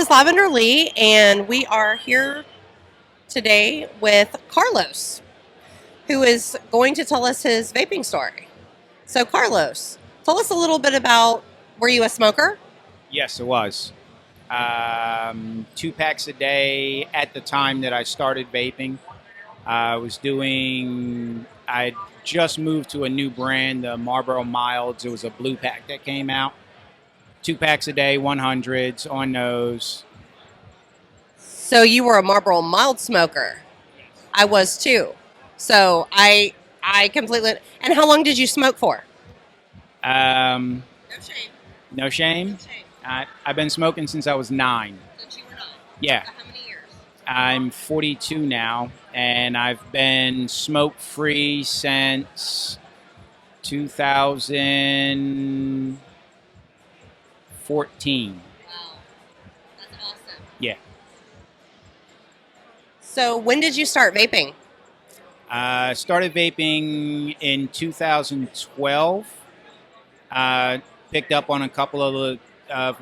is Lavender Lee, and we are here today with Carlos, who is going to tell us his vaping story. So, Carlos, tell us a little bit about, were you a smoker? Yes, it was. 2 packs a day at the time that I started vaping. I just moved to a new brand, the Marlboro Milds. It was a blue pack that came out. 2 packs a day, 100s on those. So, you were a Marlboro mild smoker. I was too. So, I completely. And how long did you smoke for? Um, No shame. no shame. No shame. I've been smoking since I was 9. Since you were 9. Yeah. How many years? I'm 42 now, and I've been smoke-free since 2014. Wow. That's awesome. Yeah. So, when did you start vaping? Started vaping in 2012. Picked up on a couple of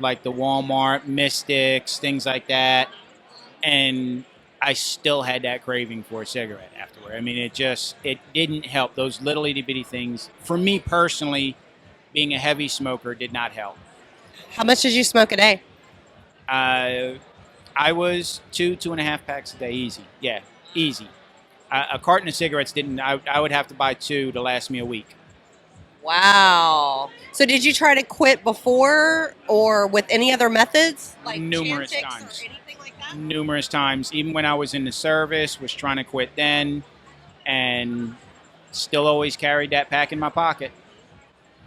like the Walmart Mystics, things like that, and I still had that craving for a cigarette afterward. I mean, it didn't help. Those little itty bitty things, for me personally, being a heavy smoker, did not help. How much did you smoke a day? I was 2.5 packs a day, easy. Yeah, easy. A carton of cigarettes didn't. I would have to buy 2 to last me a week. Wow. So did you try to quit before or with any other methods? Like Numerous Chantix times. or anything like that? Numerous times. Even when I was in the service, was trying to quit then, and still always carried that pack in my pocket.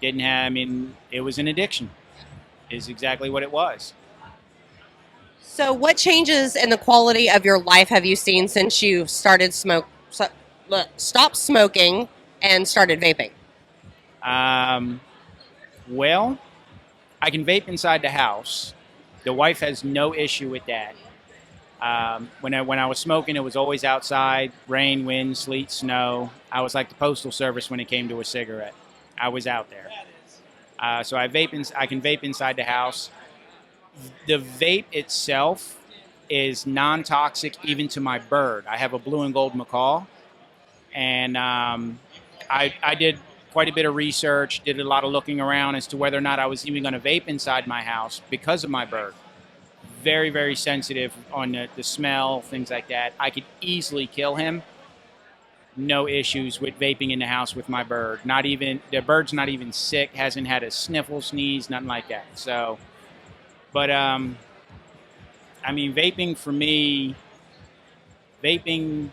Didn't have, I mean, it was an addiction, is exactly what it was. So what changes in the quality of your life have you seen since you stopped smoking and started vaping? Well, I can vape inside the house. The wife has no issue with that. When I was smoking, it was always outside, rain, wind, sleet, snow. I was like the postal service when it came to a cigarette. I was out there. So I can vape inside the house. The vape itself is non-toxic even to my bird. I have a blue and gold macaw, and I did quite a bit of research, did a lot of looking around as to whether or not I was even going to vape inside my house because of my bird. Very, very sensitive on the smell, things like that. I could easily kill him. No issues with vaping in the house with my bird. Not even, the bird's not even sick, hasn't had a sniffle, sneeze, nothing like that. So, but I mean, vaping for me, vaping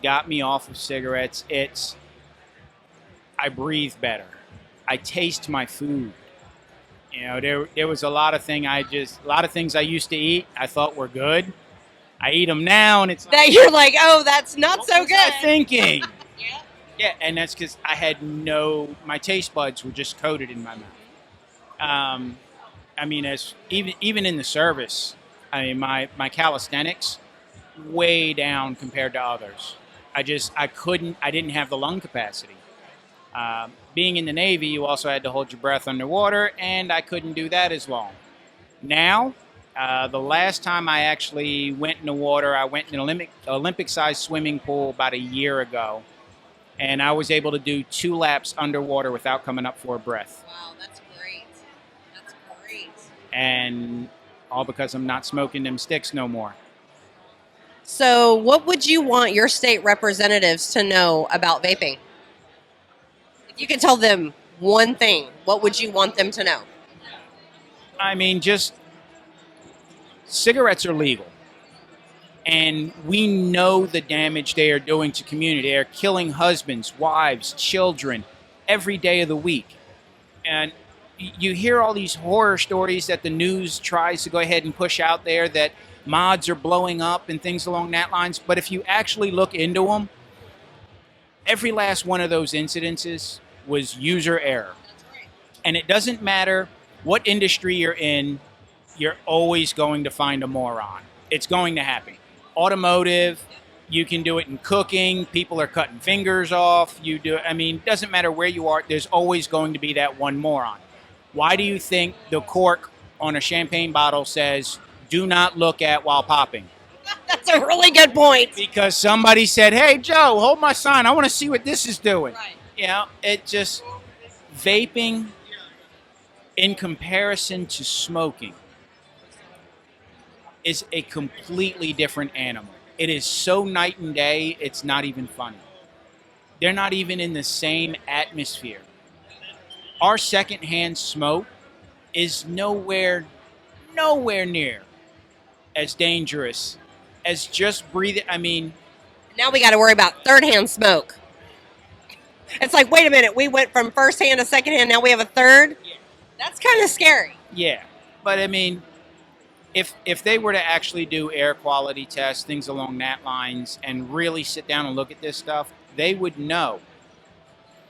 got me off of cigarettes. I breathe better. I taste my food. You know, there was a lot of things I used to eat I thought were good. I eat them now, and it's That you're like, oh, that's not so what was I good. thinking? Yeah. Yeah, and that's because I had my taste buds were just coated in my mouth. I mean, as even in the service, I mean, my calisthenics way down compared to others. I didn't have the lung capacity. Being in the Navy, you also had to hold your breath underwater, and I couldn't do that as long. Now, the last time I actually went in the water, I went in an Olympic-sized swimming pool about a year ago, and I was able to do 2 laps underwater without coming up for a breath. Wow, that's great. That's great. And all because I'm not smoking them sticks no more. So what would you want your state representatives to know about vaping? If you could tell them one thing, what would you want them to know? I mean, just cigarettes are legal. And we know the damage they are doing to community. They are killing husbands, wives, children every day of the week. And you hear all these horror stories that the news tries to go ahead and push out there, that mods are blowing up and things along that lines. But if you actually look into them, every last one of those incidences was user error. And it doesn't matter what industry you're in, you're always going to find a moron. It's going to happen. Automotive, you can do it in cooking. People are cutting fingers off. It doesn't matter where you are. There's always going to be that one moron. Why do you think the cork on a champagne bottle says, do not look at while popping. That's a really good point. Because somebody said, hey, Joe, hold my sign. I want to see what this is doing. Right. You know, it just, vaping in comparison to smoking is a completely different animal. It is so night and day, it's not even funny. They're not even in the same atmosphere. Our secondhand smoke is nowhere near as dangerous as just breathing. I mean, Now we got to worry about third-hand smoke. It's like, wait a minute, we went from first-hand to second-hand, now we have a third? Yeah. That's kind of scary. yeah. But I mean, if they were to actually do air quality tests, things along that lines, and really sit down and look at this stuff, they would know.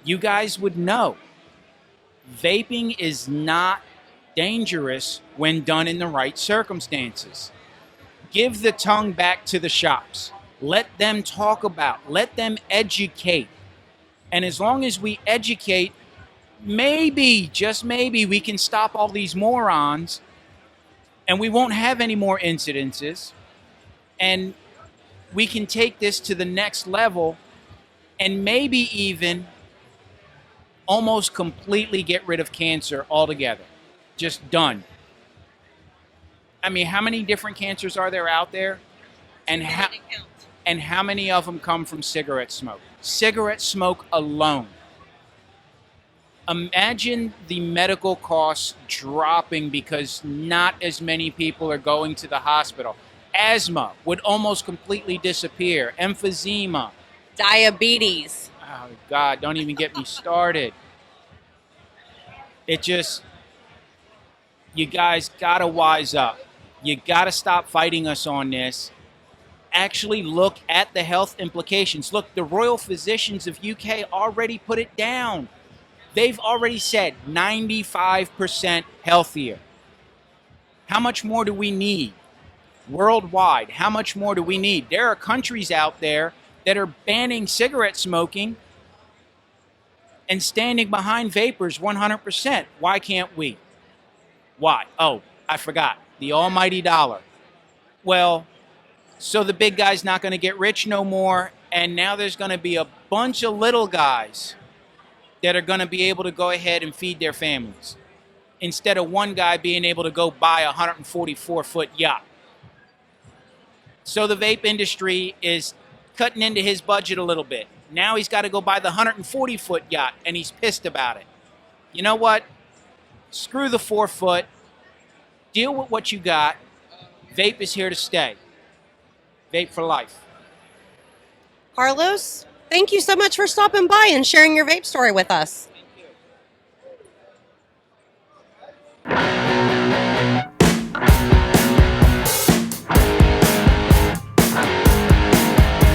You guys would know. Vaping is not dangerous when done in the right circumstances. Give the tongue back to the shops. Let them talk about, let them educate. And as long as we educate, maybe, just maybe, we can stop all these morons and we won't have any more incidences. And we can take this to the next level and maybe even almost completely get rid of cancer altogether. Just done. I mean, how many different cancers are there out there? And how many of them come from cigarette smoke? Cigarette smoke alone. Imagine the medical costs dropping because not as many people are going to the hospital. Asthma would almost completely disappear. Emphysema. Diabetes. Oh, God, don't even get me started. It just, you guys got to wise up. You got to stop fighting us on this. Actually look at the health implications. Look, the Royal Physicians of UK already put it down. They've already said 95% healthier. How much more do we need? Worldwide, how much more do we need? There are countries out there that are banning cigarette smoking and standing behind vapers 100%. Why can't we? Why? Oh, I forgot. The almighty dollar. Well, so the big guy's not going to get rich no more, and now there's going to be a bunch of little guys that are going to be able to go ahead and feed their families instead of one guy being able to go buy a 144-foot yacht. So the vape industry is cutting into his budget a little bit. Now he's got to go buy the 140-foot yacht, and he's pissed about it. You know what? Screw the 4-foot. Deal with what you got. Vape is here to stay. Vape for life. Carlos, thank you so much for stopping by and sharing your vape story with us.